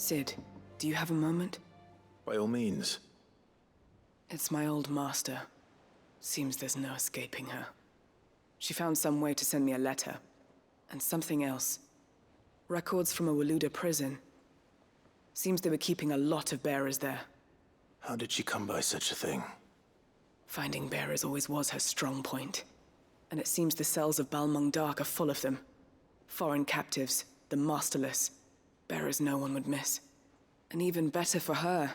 Sid, do you have a moment? By all means. It's my old master. Seems there's no escaping her. She found some way to send me a letter. And something else. Records from a Waluda prison. Seems they were keeping a lot of bearers there. How did she come by such a thing? Finding bearers always was her strong point. And it seems the cells of Balmung Dark are full of them. Foreign captives, the masterless. Bearers no one would miss. And even better for her,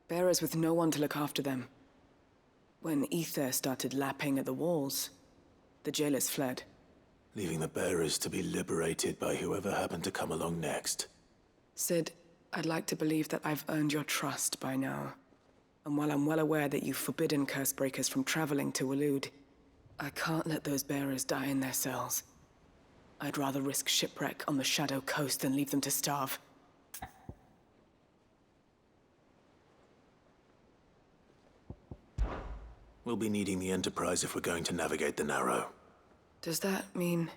bearers with no one to look after them. When ether started lapping at the walls, the jailers fled. Leaving the bearers to be liberated by whoever happened to come along next. Sid, I'd like to believe that I've earned your trust by now. And while I'm well aware that you've forbidden Cursebreakers from traveling to Waloed, I can't let those bearers die in their cells. I'd rather risk shipwreck on the Shadow Coast than leave them to starve. We'll be needing the Enterprise if we're going to navigate the Narrow. Does that mean...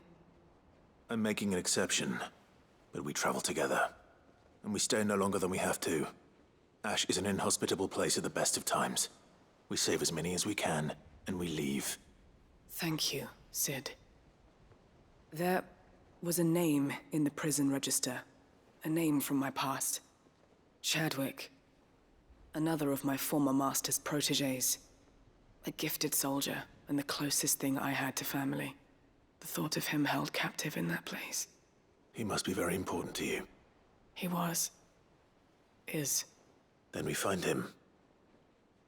I'm making an exception, but we travel together. And we stay no longer than we have to. Ash is an inhospitable place at the best of times. We save as many as we can, and we leave. Thank you, Sid. There was a name in the prison register. A name from my past. Chadwick. Another of my former master's protégés. A gifted soldier, and the closest thing I had to family. The thought of him held captive in that place. He must be very important to you. He was. Is. Then we find him.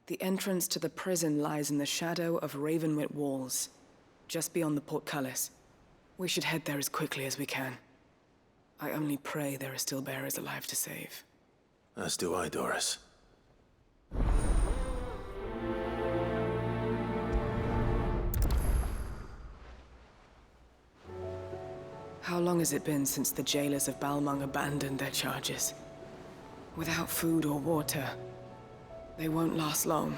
The entrance to the prison lies in the shadow of Ravenwit Walls, just beyond the portcullis. We should head there as quickly as we can. I only pray there are still bearers alive to save. As do I, Doris. How long has it been since the jailers of Balmung abandoned their charges? Without food or water, they won't last long.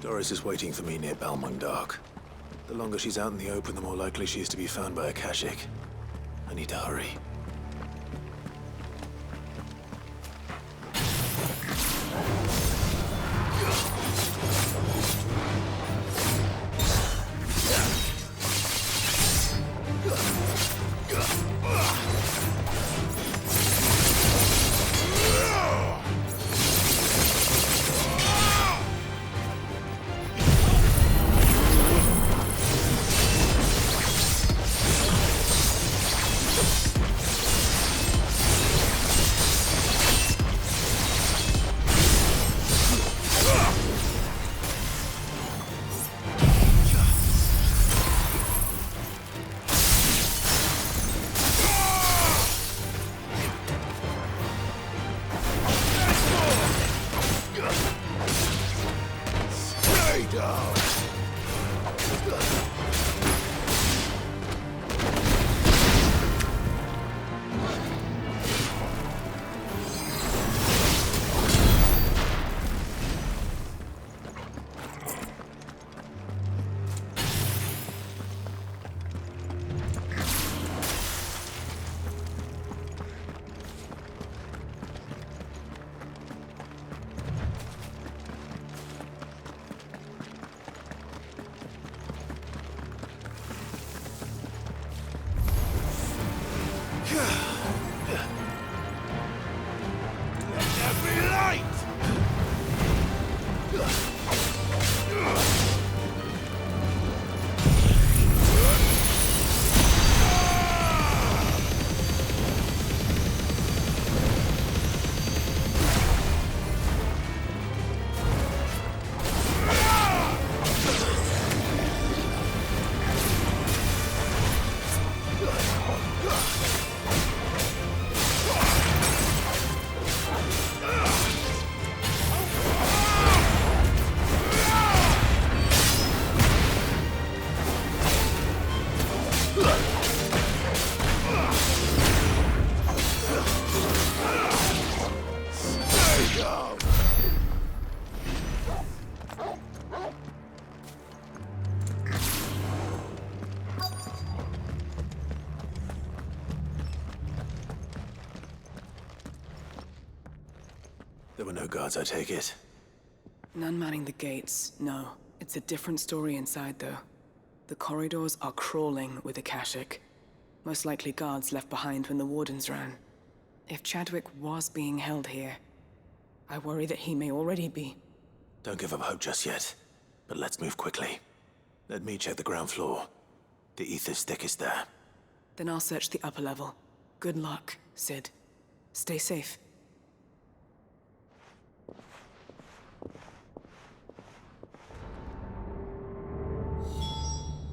Doris is waiting for me near Balmung Dark. The longer she's out in the open, the more likely she is to be found by a Kashyyyk. I need to hurry. There were no guards, I take it. None manning the gates, no. It's a different story inside, though. The corridors are crawling with Akashic. Most likely guards left behind when the wardens ran. If Chadwick was being held here, I worry that he may already be. Don't give up hope just yet, but let's move quickly. Let me check the ground floor. The ether's thickest there. Then I'll search the upper level. Good luck, Sid. Stay safe.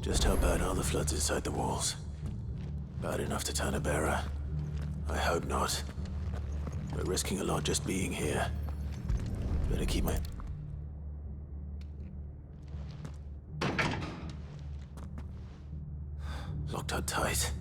Just how bad are the floods inside the walls? Bad enough to turn a bearer? I hope not. We're risking a lot just being here. Better keep my... Locked up tight.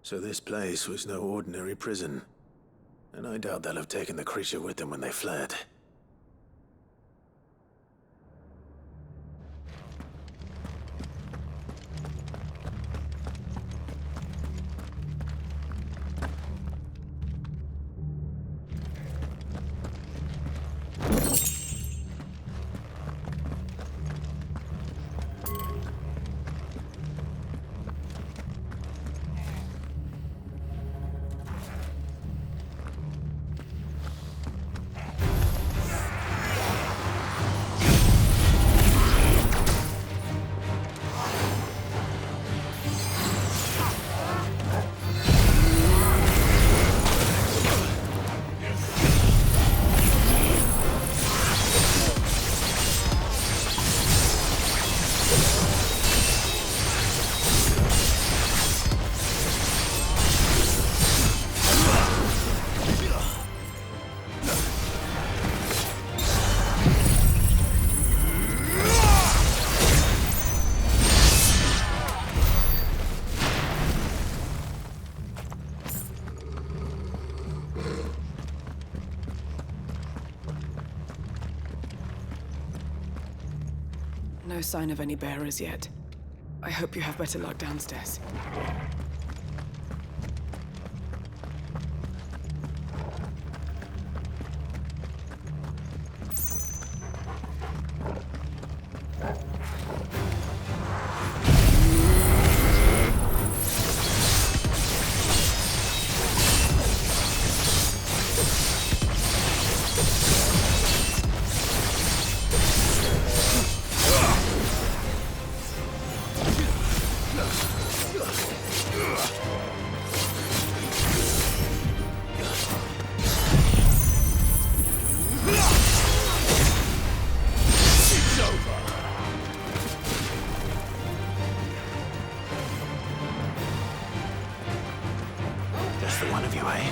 So this place was no ordinary prison. And I doubt they'll have taken the creature with them when they fled. No sign of any bearers yet. I hope you have better luck downstairs. Just the one of you, eh?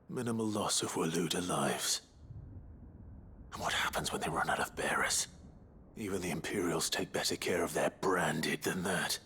Minimal loss of Waluda lives. And what happens when they run out of bearers? Even the Imperials take better care of their branded than that.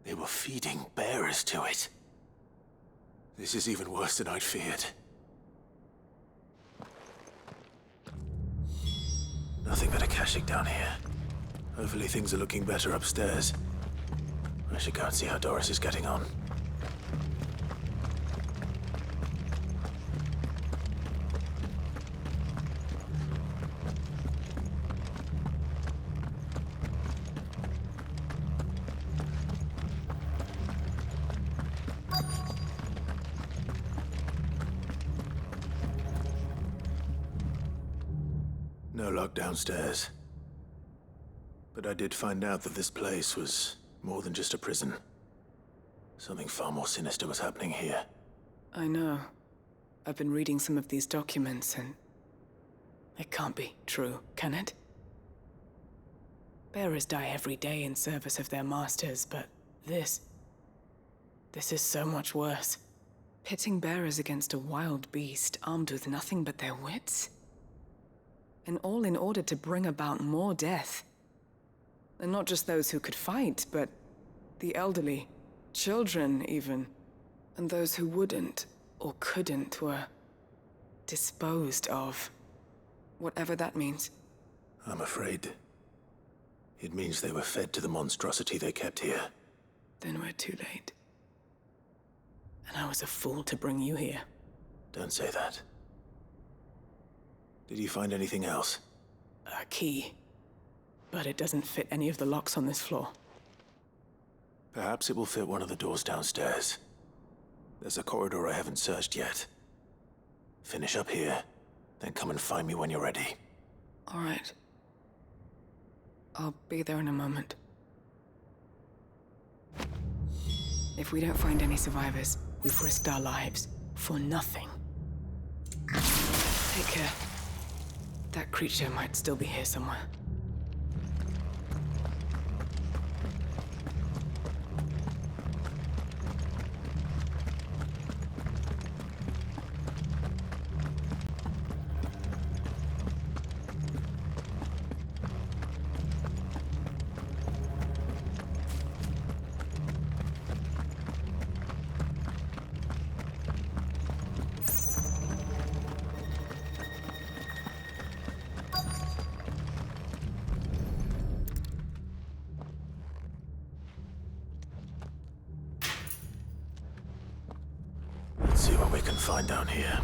They were feeding bearers to it. This is even worse than I'd feared. Nothing but a caching down here. Hopefully things are looking better upstairs. I should go and see how Doris is getting on. No lock downstairs. But I did find out that this place was more than just a prison. Something far more sinister was happening here. I know. I've been reading some of these documents and... it can't be true, can it? Bearers die every day in service of their masters, but this is so much worse. Pitting bearers against a wild beast armed with nothing but their wits? And all in order to bring about more death. And not just those who could fight, but the elderly, children even. And those who wouldn't or couldn't were disposed of. Whatever that means. I'm afraid it means they were fed to the monstrosity they kept here. Then we're too late. And I was a fool to bring you here. Don't say that. Did you find anything else? A key. But it doesn't fit any of the locks on this floor. Perhaps it will fit one of the doors downstairs. There's a corridor I haven't searched yet. Finish up here, then come and find me when you're ready. All right. I'll be there in a moment. If we don't find any survivors, we've risked our lives for nothing. Take care. That creature might still be here somewhere. Let's see what we can find down here.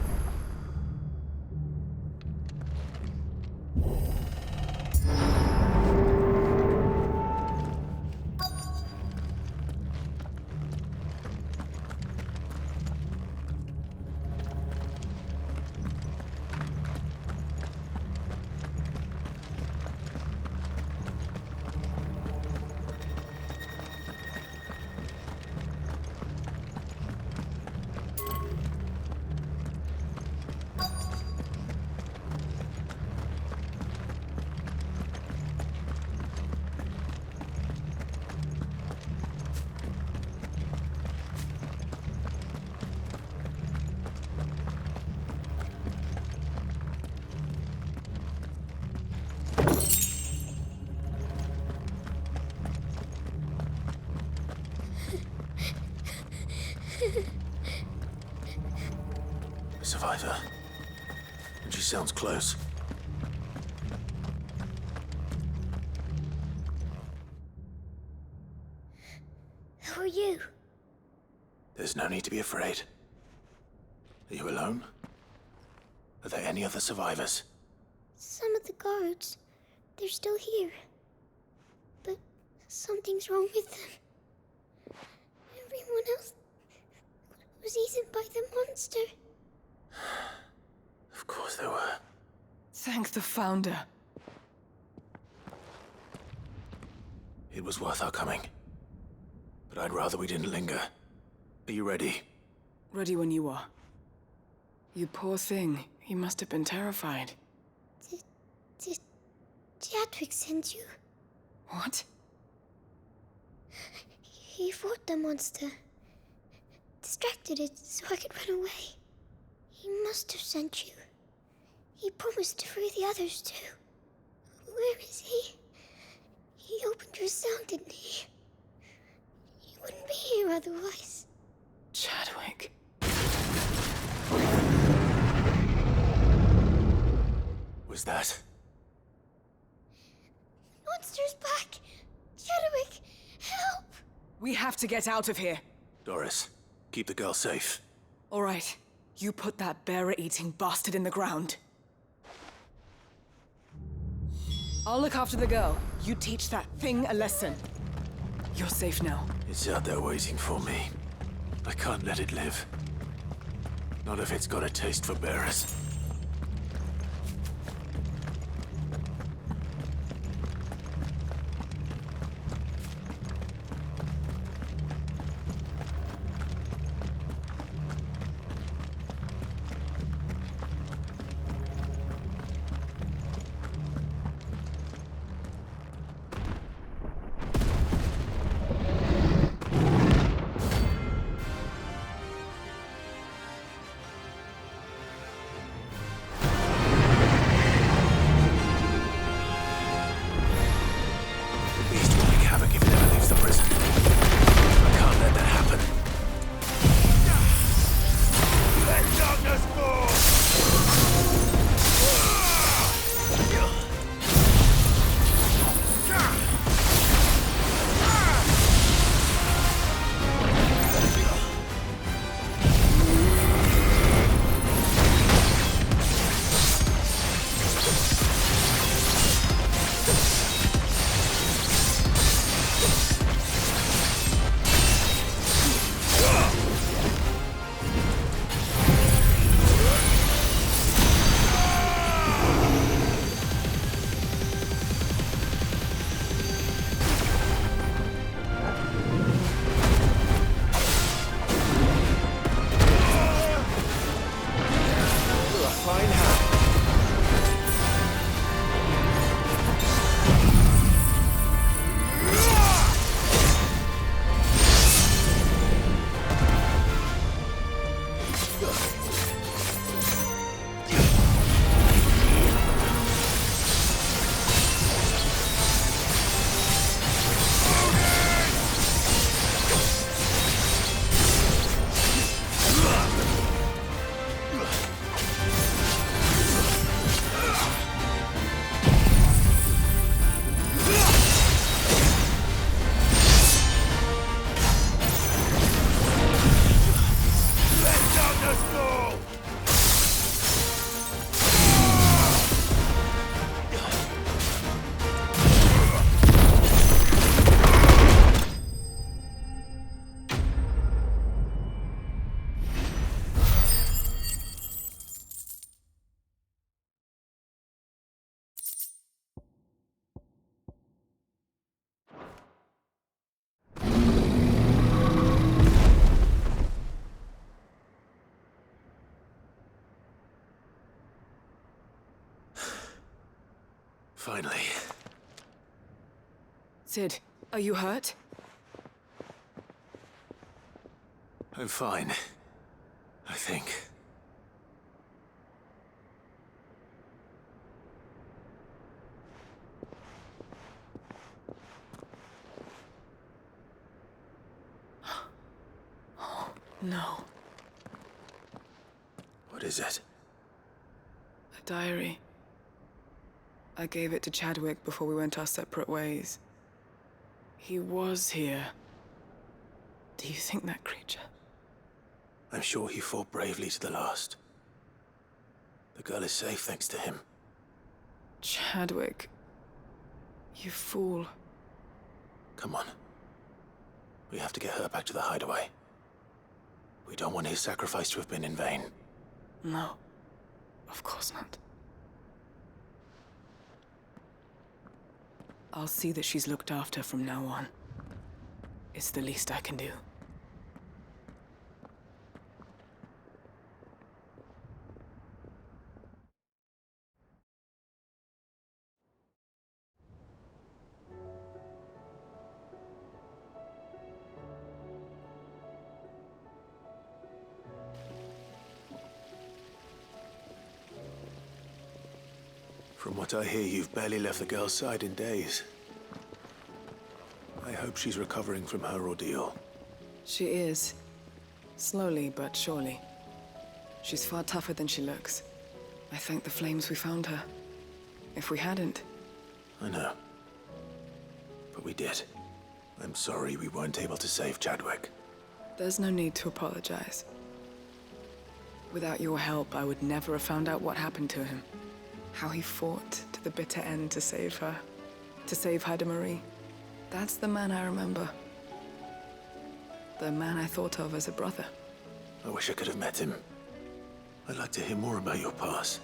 Survivor. And she sounds close. Who are you? There's no need to be afraid. Are you alone? Are there any other survivors? Some of the guards, they're still here. But something's wrong with them. Everyone else was eaten by the monster. Of course there were. Thank the Founder. It was worth our coming. But I'd rather we didn't linger. Are you ready? Ready when you are. You poor thing. You must have been terrified. Did Chadwick send you? What? He fought the monster. Distracted it so I could run away. He must have sent you. He promised to free the others too. Where is he? He opened your cell, didn't he? He wouldn't be here otherwise. Chadwick. Was that? Monster's back! Chadwick, help! We have to get out of here. Doris, keep the girl safe. All right. You put that bearer-eating bastard in the ground. I'll look after the girl. You teach that thing a lesson. You're safe now. It's out there waiting for me. I can't let it live. Not if it's got a taste for bearers. Finally. Sid, are you hurt? I'm fine. I think. No. What is it? A diary. I gave it to Chadwick before we went our separate ways. He was here. Do you think that creature? I'm sure he fought bravely to the last. The girl is safe thanks to him. Chadwick. You fool. Come on. We have to get her back to the hideaway. We don't want his sacrifice to have been in vain. No. Of course not. I'll see that she's looked after from now on. It's the least I can do. From what I hear, you've barely left the girl's side in days. I hope she's recovering from her ordeal. She is. Slowly but surely. She's far tougher than she looks. I thank the flames we found her. If we hadn't... I know. But we did. I'm sorry we weren't able to save Chadwick. There's no need to apologize. Without your help, I would never have found out what happened to him. How he fought to the bitter end to save her. To save Haida Marie. That's the man I remember. The man I thought of as a brother. I wish I could have met him. I'd like to hear more about your past.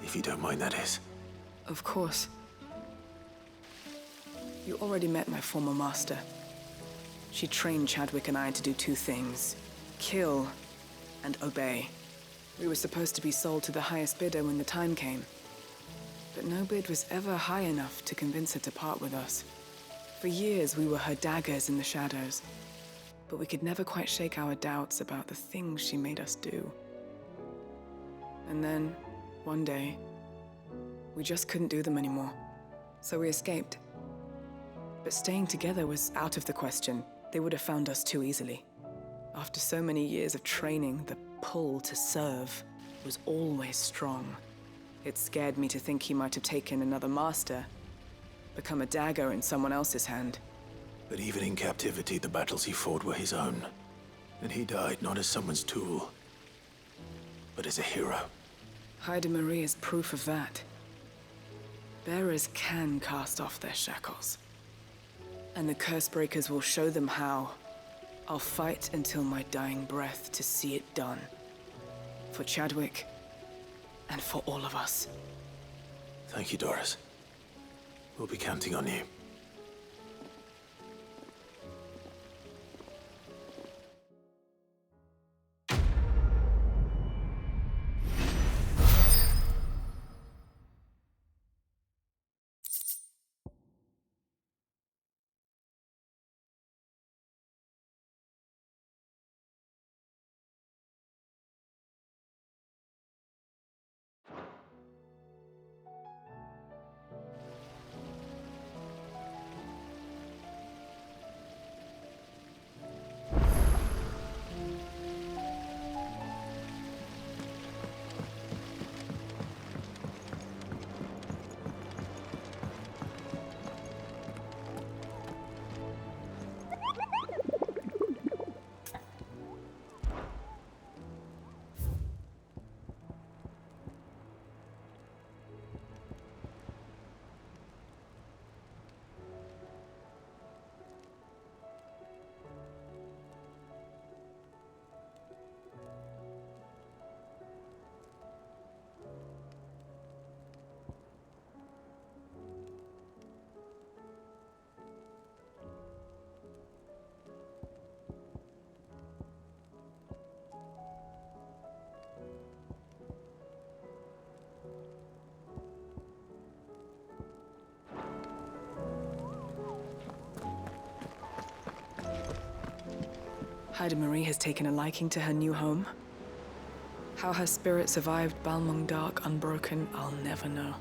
If you don't mind, that is. Of course. You already met my former master. She trained Chadwick and I to do two things. Kill and obey. We were supposed to be sold to the highest bidder when the time came. But no bid was ever high enough to convince her to part with us. For years, we were her daggers in the shadows. But we could never quite shake our doubts about the things she made us do. And then, one day, we just couldn't do them anymore. So we escaped. But staying together was out of the question. They would have found us too easily. After so many years of training, the pull to serve was always strong. It scared me to think he might have taken another master, become a dagger in someone else's hand. But even in captivity, the battles he fought were his own. And he died not as someone's tool, but as a hero. Haida Marie is proof of that. Bearers can cast off their shackles. And the Cursebreakers will show them how. I'll fight until my dying breath to see it done. For Chadwick, and for all of us. Thank you, Doris. We'll be counting on you. Haida Marie has taken a liking to her new home. How her spirit survived Balmung Dark unbroken, I'll never know.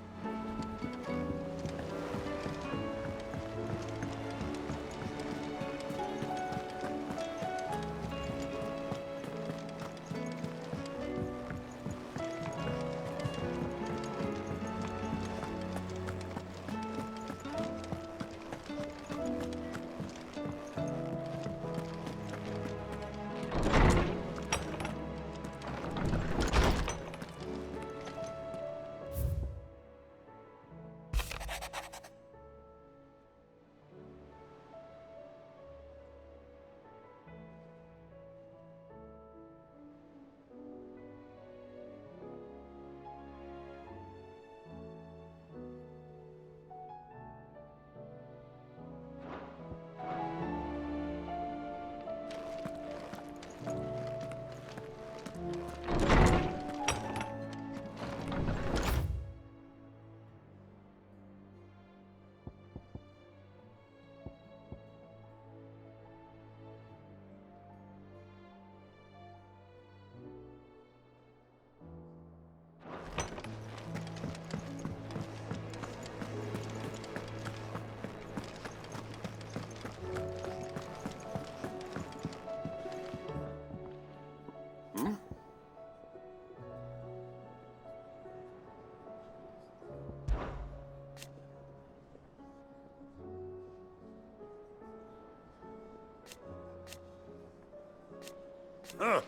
Huh.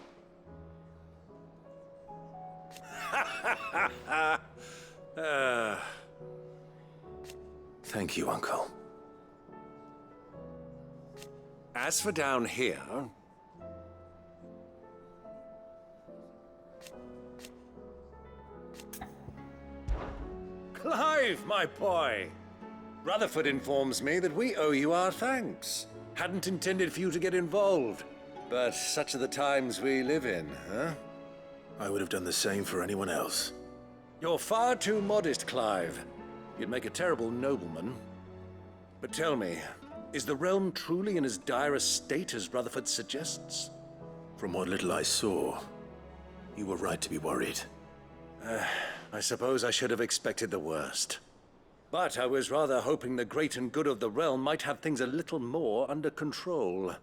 Thank you, Uncle. As for down here... Clive, my boy! Rutherford informs me that we owe you our thanks. Hadn't intended for you to get involved, but such are the times we live in, huh? I would have done the same for anyone else. You're far too modest, Clive. You'd make a terrible nobleman. But tell me, is the realm truly in as dire a state as Rutherford suggests? From what little I saw, you were right to be worried. I suppose I should have expected the worst. But I was rather hoping the great and good of the realm might have things a little more under control.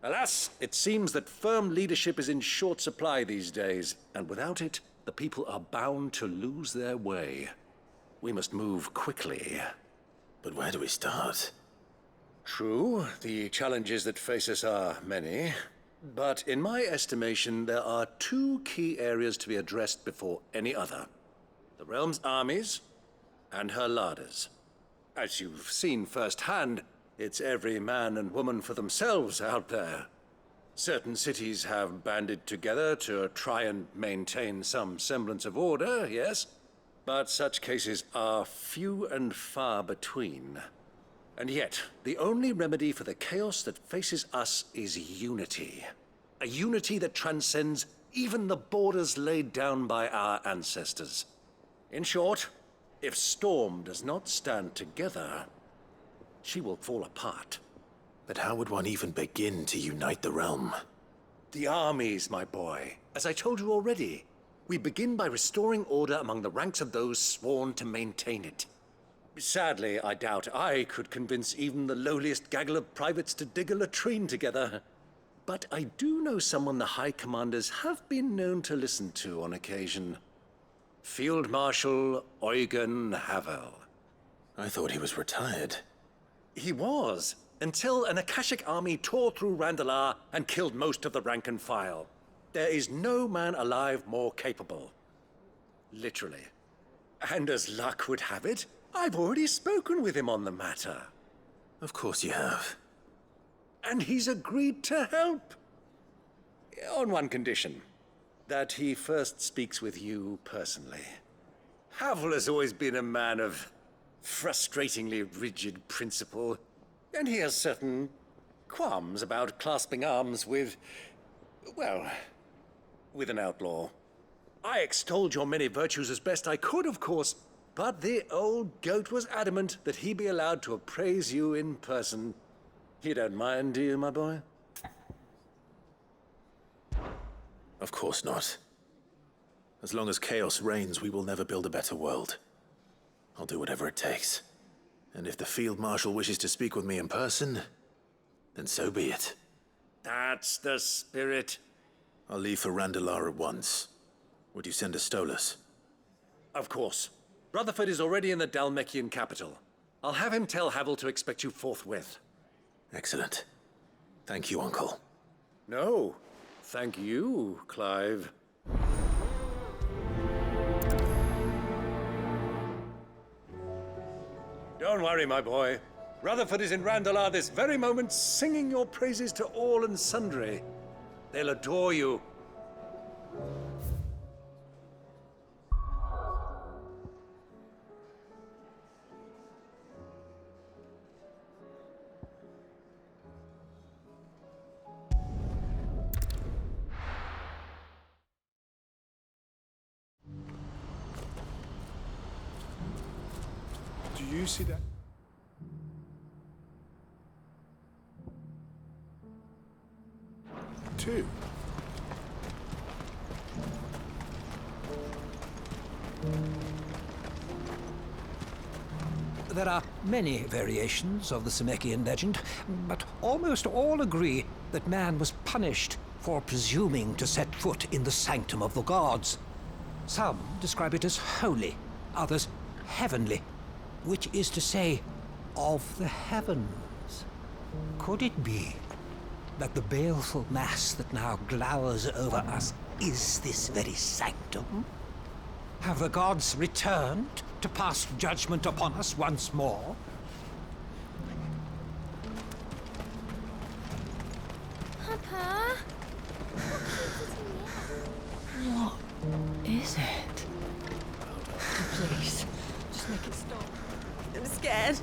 Alas, it seems that firm leadership is in short supply these days, and without it, the people are bound to lose their way. We must move quickly. But where do we start? True, the challenges that face us are many. But in my estimation, there are two key areas to be addressed before any other. The realm's armies and her larders. As you've seen firsthand, it's every man and woman for themselves out there. Certain cities have banded together to try and maintain some semblance of order, yes? But such cases are few and far between. And yet, the only remedy for the chaos that faces us is unity. A unity that transcends even the borders laid down by our ancestors. In short, if Storm does not stand together, she will fall apart. But how would one even begin to unite the realm? The armies, my boy. As I told you already, we begin by restoring order among the ranks of those sworn to maintain it. Sadly, I doubt I could convince even the lowliest gaggle of privates to dig a latrine together. But I do know someone the High Commanders have been known to listen to on occasion. Field Marshal Eugen Havel. I thought he was retired. He was, until an Akashic army tore through Randalar and killed most of the rank and file. There is no man alive more capable. Literally. And as luck would have it, I've already spoken with him on the matter. Of course you have. And he's agreed to help. On one condition. That he first speaks with you personally. Havel has always been a man of frustratingly rigid principle, and he has certain qualms about clasping arms with, well, with an outlaw. I extolled your many virtues as best I could, of course, but the old goat was adamant that he be allowed to appraise you in person. You don't mind, do you, my boy? Of course not. As long as chaos reigns, we will never build a better world. I'll do whatever it takes. And if the Field Marshal wishes to speak with me in person, then so be it. That's the spirit. I'll leave for Randalar at once. Would you send a Stolas? Of course. Rutherford is already in the Dalmekian capital. I'll have him tell Havel to expect you forthwith. Excellent. Thank you, Uncle. No. Thank you, Clive. Don't worry, my boy. Rutherford is in Randalar this very moment, singing your praises to all and sundry. They'll adore you. Do you see that? Two. There are many variations of the Zemeckis legend, but almost all agree that man was punished for presuming to set foot in the sanctum of the gods. Some describe it as holy, others heavenly, which is to say, of the heavens. Could it be? that the baleful mass that now glowers over us is this very sanctum? Have the gods returned to pass judgment upon us once more? Papa? What is it? Please, just make it stop. I'm scared.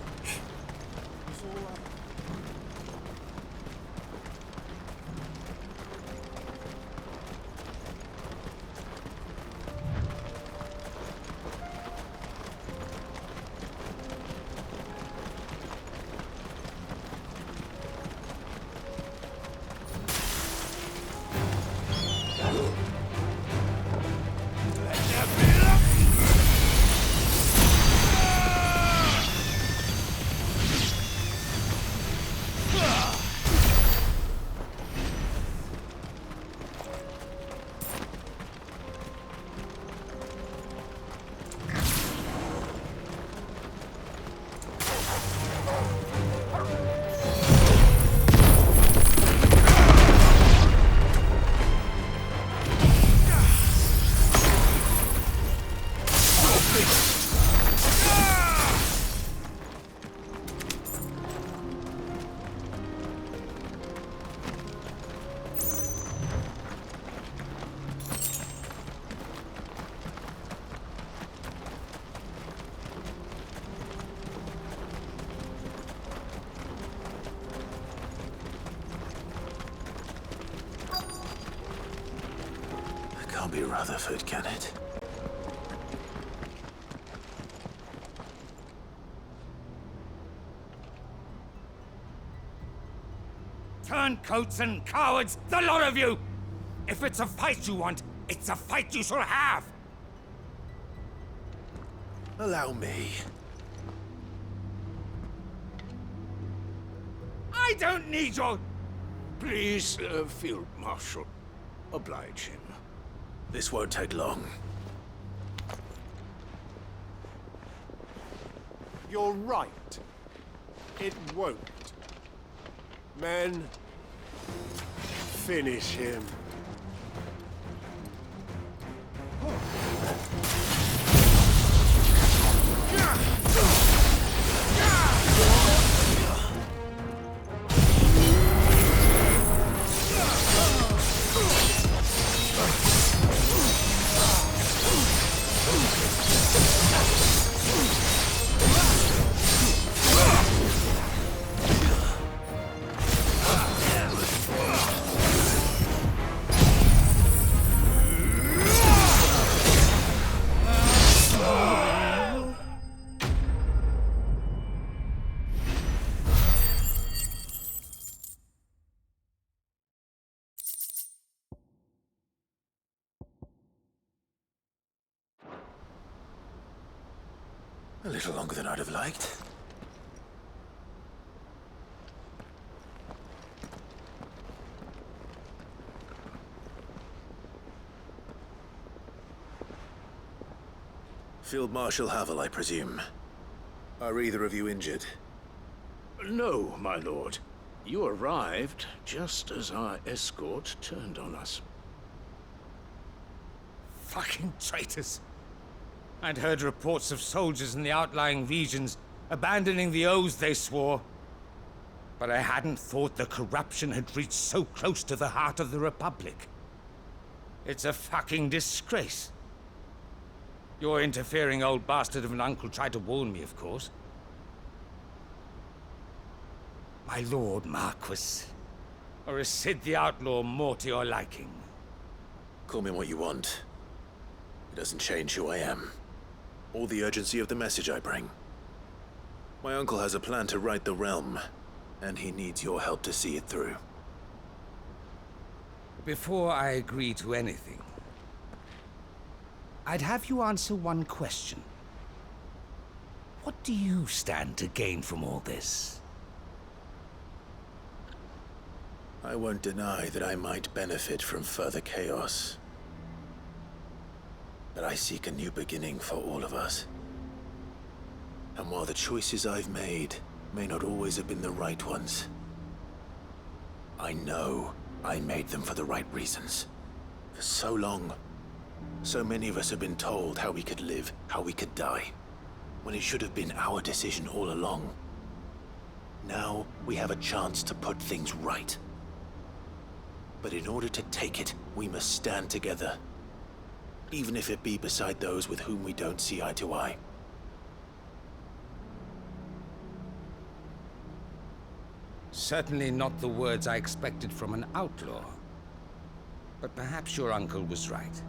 Can't be Rutherford, can it? Turncoats and cowards, the lot of you! If it's a fight you want, it's a fight you shall have! Allow me. I don't need your... Please, Field Marshal, oblige him. This won't take long. You're right. It won't. Men, finish him. A little longer than I'd have liked. Field Marshal Havel, I presume. Are either of you injured? No, my lord. You arrived just as our escort turned on us. Fucking traitors. I'd heard reports of soldiers in the outlying regions abandoning the oaths they swore. But I hadn't thought the corruption had reached so close to the heart of the Republic. It's a fucking disgrace. Your interfering old bastard of an uncle tried to warn me, of course. My lord Marquis. Or is Sid the Outlaw more to your liking? Call me what you want. It doesn't change who I am, or the urgency of the message I bring. My uncle has a plan to right the realm, and he needs your help to see it through. Before I agree to anything, I'd have you answer one question. What do you stand to gain from all this? I won't deny that I might benefit from further chaos. But I seek a new beginning for all of us. And while the choices I've made may not always have been the right ones, I know I made them for the right reasons. For so long, so many of us have been told how we could live, how we could die, when it should have been our decision all along. Now we have a chance to put things right. But in order to take it, we must stand together. Even if it be beside those with whom we don't see eye to eye. Certainly not the words I expected from an outlaw. But perhaps your uncle was right.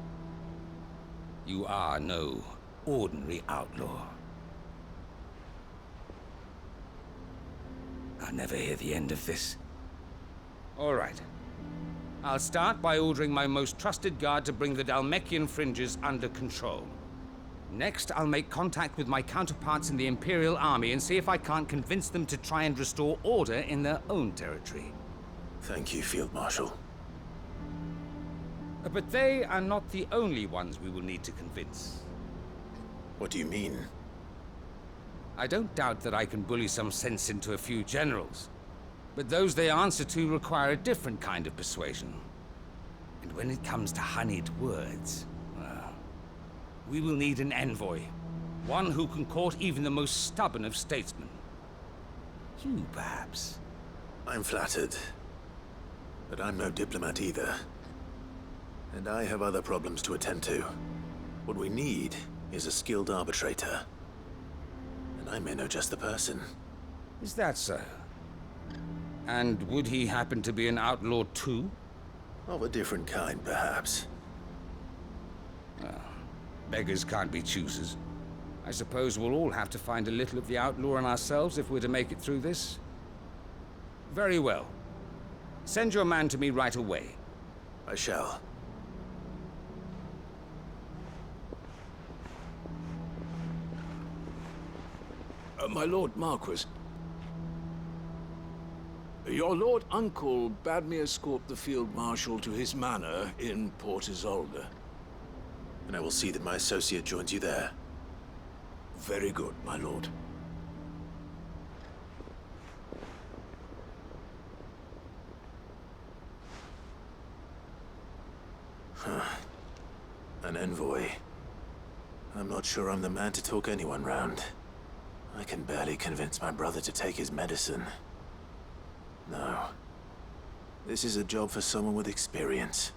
You are no ordinary outlaw. I'll never hear the end of this. All right. I'll start by ordering my most trusted guard to bring the Dhalmekian fringes under control. Next, I'll make contact with my counterparts in the Imperial Army and see if I can't convince them to try and restore order in their own territory. Thank you, Field Marshal. But they are not the only ones we will need to convince. What do you mean? I don't doubt that I can bully some sense into a few generals. But those they answer to require a different kind of persuasion. And when it comes to honeyed words, well, we will need an envoy. One who can court even the most stubborn of statesmen. You, perhaps. I'm flattered. But I'm no diplomat either. And I have other problems to attend to. What we need is a skilled arbitrator. And I may know just the person. Is that so? And would he happen to be an outlaw too? Of a different kind, perhaps. Beggars can't be choosers. I suppose we'll all have to find a little of the outlaw in ourselves if we're to make it through this. Very well. Send your man to me right away. I shall. My Lord Marquis. Your Lord Uncle bade me escort the Field Marshal to his manor in Port Isolde. And I will see that my associate joins you there. Very good, my lord. An envoy. I'm not sure I'm the man to talk anyone round. I can barely convince my brother to take his medicine. No. This is a job for someone with experience.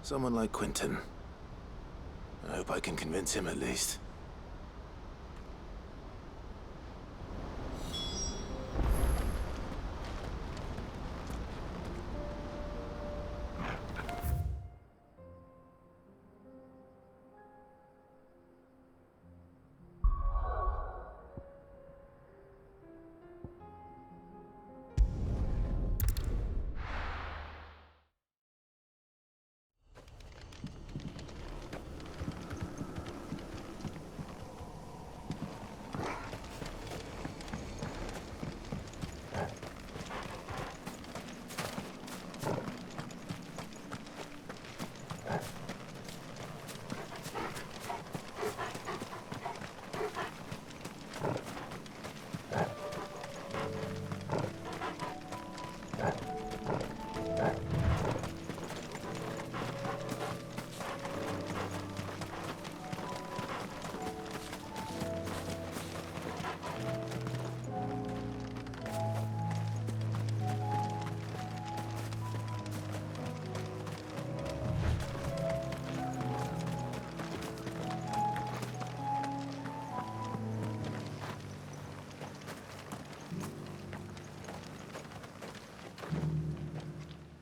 Someone like Quentin. I hope I can convince him at least.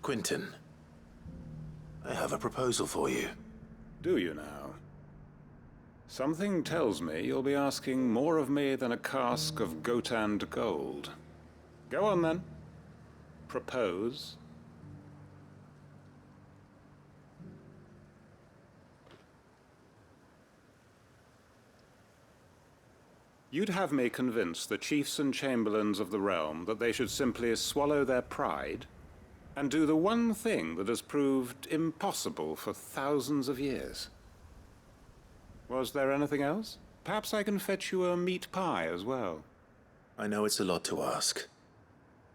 Quentin, I have a proposal for you. Do you now? Something tells me you'll be asking more of me than a cask of Gotand gold. Go on then. Propose. You'd have me convince the chiefs and chamberlains of the realm that they should simply swallow their pride and do the one thing that has proved impossible for thousands of years. Was there anything else? Perhaps I can fetch you a meat pie as well. I know it's a lot to ask,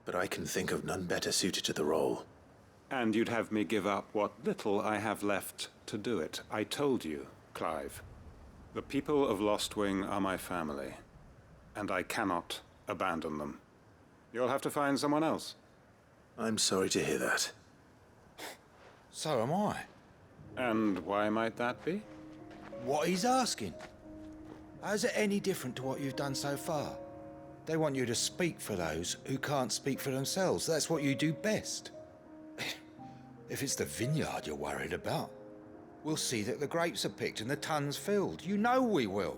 but I can think of none better suited to the role. And you'd have me give up what little I have left to do it. I told you, Clive. The people of Lost Wing are my family, and I cannot abandon them. You'll have to find someone else. I'm sorry to hear that. So am I. And why might that be? What he's asking. How's it any different to what you've done so far? They want you to speak for those who can't speak for themselves. That's what you do best. If it's the vineyard you're worried about, we'll see that the grapes are picked and the tons filled. You know we will.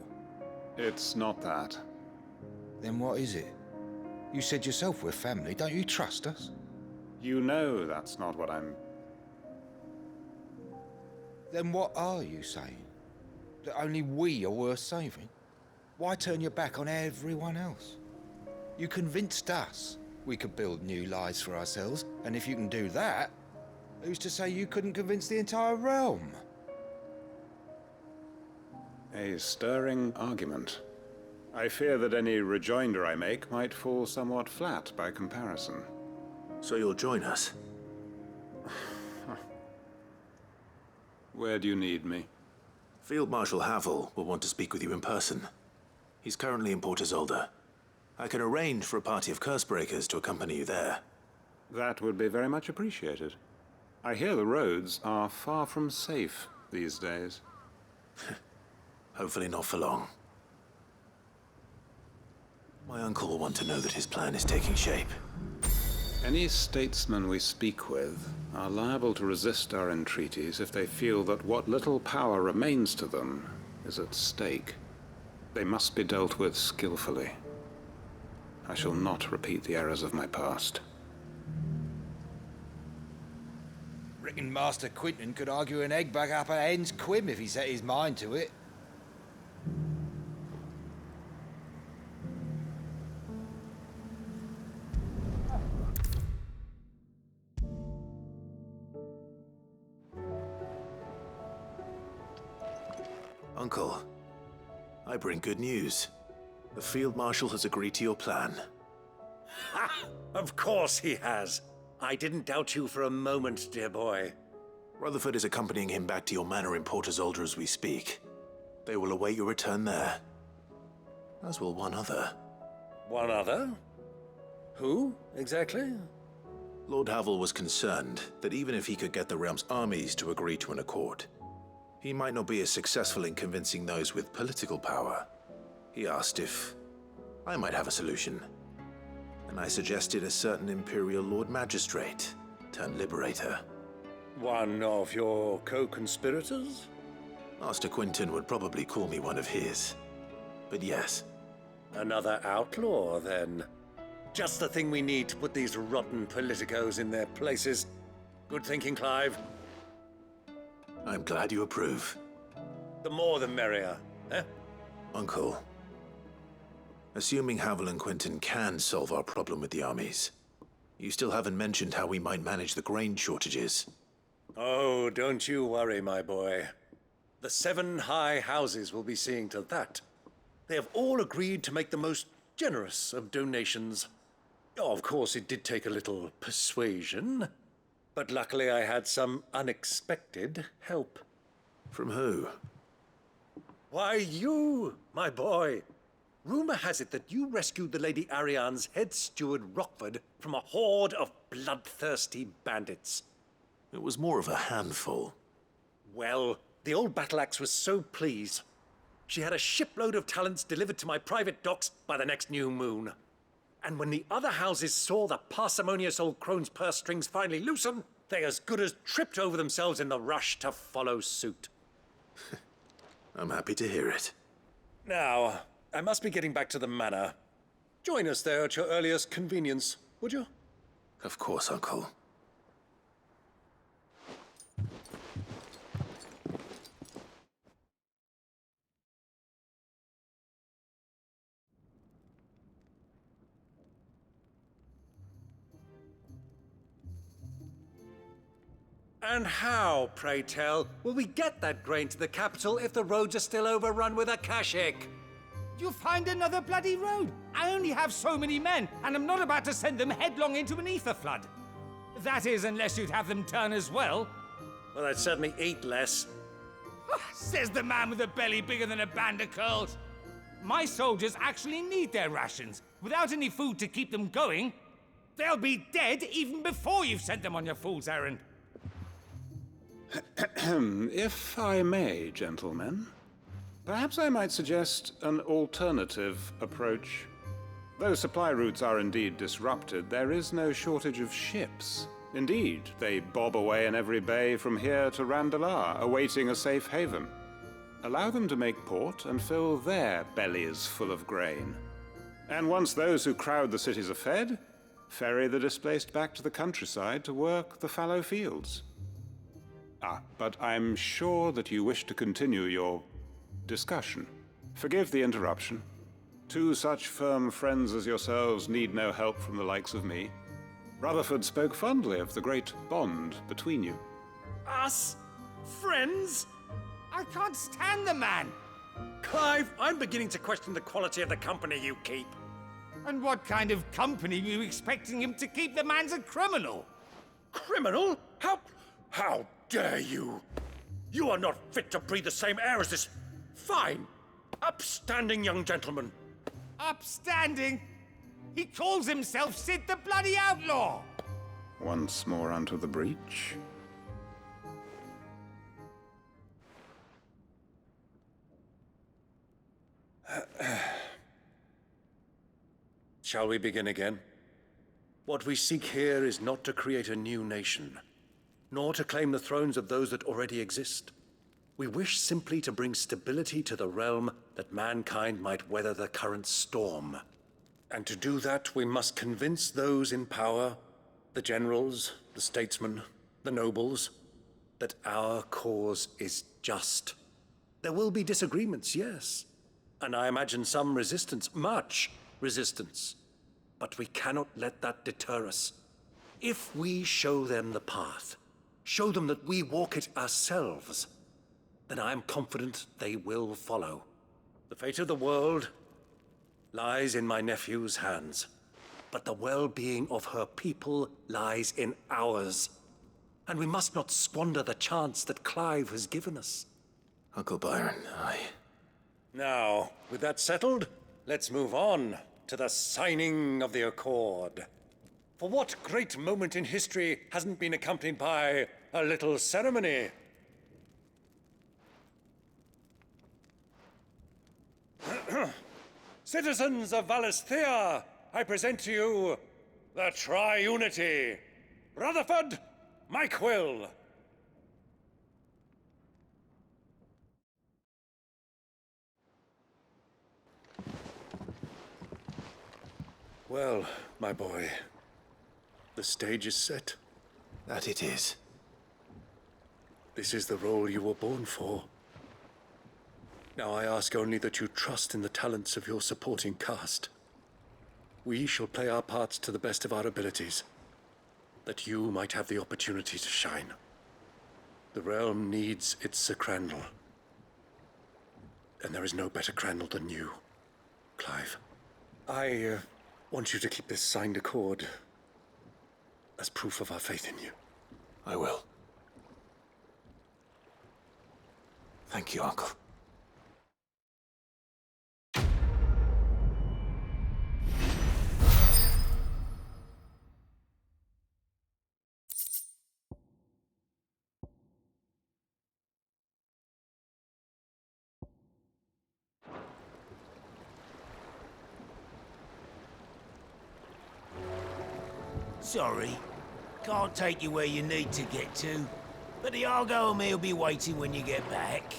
It's not that. Then what is it? You said yourself we're family. Don't you trust us? You know that's not what I'm... Then what are you saying? That only we are worth saving? Why turn your back on everyone else? You convinced us we could build new lives for ourselves, and if you can do that, who's to say you couldn't convince the entire realm? A stirring argument. I fear that any rejoinder I make might fall somewhat flat by comparison. So you'll join us? Where do you need me? Field Marshal Havel will want to speak with you in person. He's currently in Port Isolde. I can arrange for a party of Cursebreakers to accompany you there. That would be very much appreciated. I hear the roads are far from safe these days. Hopefully not for long. My uncle will want to know that his plan is taking shape. Any statesmen we speak with are liable to resist our entreaties if they feel that what little power remains to them is at stake. They must be dealt with skillfully. I shall not repeat the errors of my past. Reckon Master Quinton could argue an egg back up a hen's quim if he set his mind to it. Uncle, I bring good news. The Field Marshal has agreed to your plan. Ha! Of course he has. I didn't doubt you for a moment, dear boy. Rutherford is accompanying him back to your manor in Port Isolde as we speak. They will await your return there. As will one other. One other? Who, exactly? Lord Havel was concerned that even if he could get the realm's armies to agree to an accord, he might not be as successful in convincing those with political power. He asked if I might have a solution, and I suggested a certain Imperial Lord Magistrate turned Liberator. One of your co-conspirators? Master Quinton would probably call me one of his, but yes. Another outlaw, then. Just the thing we need to put these rotten politicos in their places. Good thinking, Clive. I'm glad you approve. The more the merrier, eh? Uncle, assuming Havel and Quinton can solve our problem with the armies, you still haven't mentioned how we might manage the grain shortages. Oh, don't you worry, my boy. The 7 high houses will be seeing to that. They have all agreed to make the most generous of donations. Oh, of course, it did take a little persuasion, but luckily I had some unexpected help. From who? Why, you, my boy. Rumor has it that you rescued the Lady Ariane's head steward Rockford from a horde of bloodthirsty bandits. It was more of a handful. Well, the old battle axe was so pleased. She had a shipload of talents delivered to my private docks by the next new moon. And when the other houses saw the parsimonious old crone's purse strings finally loosen, they as good as tripped over themselves in the rush to follow suit. I'm happy to hear it. Now, I must be getting back to the manor. Join us there at your earliest convenience, would you? Of course, Uncle. And how, pray tell, will we get that grain to the capital if the roads are still overrun with akashic? You'll find another bloody road. I only have so many men, and I'm not about to send them headlong into an ether flood. That is, unless you'd have them turn as well. Well, I'd certainly eat less. Says the man with a belly bigger than a band of curls. My soldiers actually need their rations. Without any food to keep them going, they'll be dead even before you've sent them on your fool's errand. If I may, gentlemen, perhaps I might suggest an alternative approach. Though supply routes are indeed disrupted, there is no shortage of ships. Indeed, they bob away in every bay from here to Randalar, awaiting a safe haven. Allow them to make port and fill their bellies full of grain. And once those who crowd the cities are fed, ferry the displaced back to the countryside to work the fallow fields. But I'm sure that you wish to continue your discussion. Forgive the interruption. Two such firm friends as yourselves need no help from the likes of me. Rutherford spoke fondly of the great bond between you. Us? Friends? I can't stand the man. Clive, I'm beginning to question the quality of the company you keep. And what kind of company were you expecting him to keep? The man's a criminal. Criminal? How dare you? You are not fit to breathe the same air as this fine, upstanding young gentleman. Upstanding? He calls himself Sid the Bloody Outlaw! Once more onto the breach. Shall we begin again? What we seek here is not to create a new nation, nor to claim the thrones of those that already exist. We wish simply to bring stability to the realm that mankind might weather the current storm. And to do that, we must convince those in power, the generals, the statesmen, the nobles, that our cause is just. There will be disagreements, yes. And I imagine some resistance, much resistance. But we cannot let that deter us. If we show them the path, show them that we walk it ourselves, then I am confident they will follow. The fate of the world lies in my nephew's hands, but the well-being of her people lies in ours. And we must not squander the chance that Clive has given us. Uncle Byron, Now, with that settled, let's move on to the signing of the Accord. For what great moment in history hasn't been accompanied by a little ceremony? Citizens of Valisthea, I present to you the Triunity. Rutherford, Mike Will. Well, my boy, the stage is set. that it is. This is the role you were born for. Now I ask only that you trust in the talents of your supporting cast. We shall play our parts to the best of our abilities, that you might have the opportunity to shine. The realm needs its Sir Crandall. And there is no better Crandall than you, Clive. I want you to keep this signed accord as proof of our faith in you. I will. Thank you, Uncle. Sorry, can't take you where you need to get to, but the Argo and me will be waiting when you get back.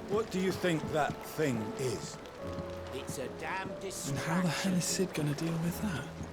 What do you think that thing is? It's a damn distraction. And how the hell is Sid gonna deal with that?